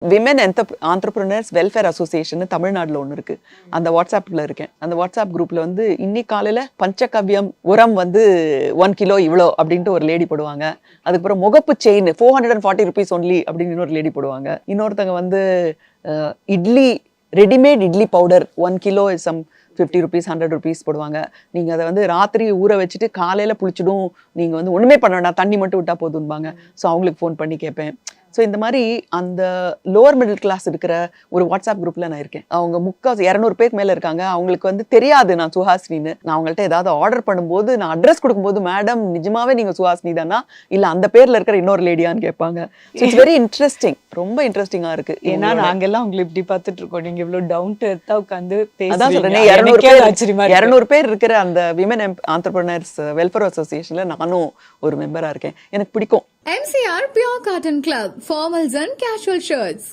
Women entrepreneurs welfare association தமிழ்நாடுல ஒன்று இருக்கு. அந்த வாட்ஸ்அப்ல இருக்கேன். அந்த வாட்ஸ்அப் குரூப்ல வந்து இன்னைக்கு காலையில பஞ்சகவ்யம் உரம் வந்து 1 கிலோ இவ்வளோ அப்படின்ட்டு ஒரு லேடி போடுவாங்க. அதுக்கப்புறம் முகப்பு செயின் 440 rupees ஒன்லி அப்படின்னு இன்னொரு லேடி போடுவாங்க. இன்னொருத்தங்க வந்து idli readymade idli powder 1 kilo some 50 rupees 100 rupees போடுவாங்க. நீங்கள் அதை வந்து ராத்திரி ஊற வச்சுட்டு காலையில் புளிச்சிடும், நீங்கள் வந்து ஒன்றுமே பண்ண வேண்டாம், தண்ணி மட்டும் விட்டால் போதும்பாங்க. ஸோ அவங்களுக்கு ஃபோன் பண்ணி கேட்பேன். ஸோ இந்த மாதிரி அந்த லோவர் மிடில் கிளாஸ் இருக்கிற ஒரு வாட்ஸ்அப் குரூப்பில் நான் இருக்கேன். அவங்க 200 பேருக்கு மேலே இருக்காங்க. அவங்களுக்கு வந்து தெரியாது நான் சுஹாசினின்னு. நான் அவங்கள்ட்ட ஏதாவது ஆர்டர் பண்ணும்போது நான் அட்ரஸ் கொடுக்கும்போது, மேடம் நிஜமாவே நீங்கள் சுஹாசினி தானா இல்லை அந்த பேரில் இருக்கிற இன்னொரு லேடியான்னு கேட்பாங்க. ஸோ இட்ஸ் வெரி இன்ட்ரெஸ்டிங், ரொம்ப இன்ட்ரெஸ்டிங்காக இருக்குது. ஏன்னா நாங்கெல்லாம் உங்களை இப்படி பார்த்துட்டு இருக்கோம், நீங்கள் இவ்வளோ டவுன் டு எர்த்தாக உட்காந்து அதான் சொல்றேன், 200 பேர் இருக்கிற அந்த விமன் ஆண்டர்பிரினர்ஸ் வெல்ஃபேர் அசோசியேஷன்ல நானும் ஒரு மெம்பரா இருக்கேன். எனக்கு பிடிக்கும். MCR Pure Cotton Club, formals and casual shirts.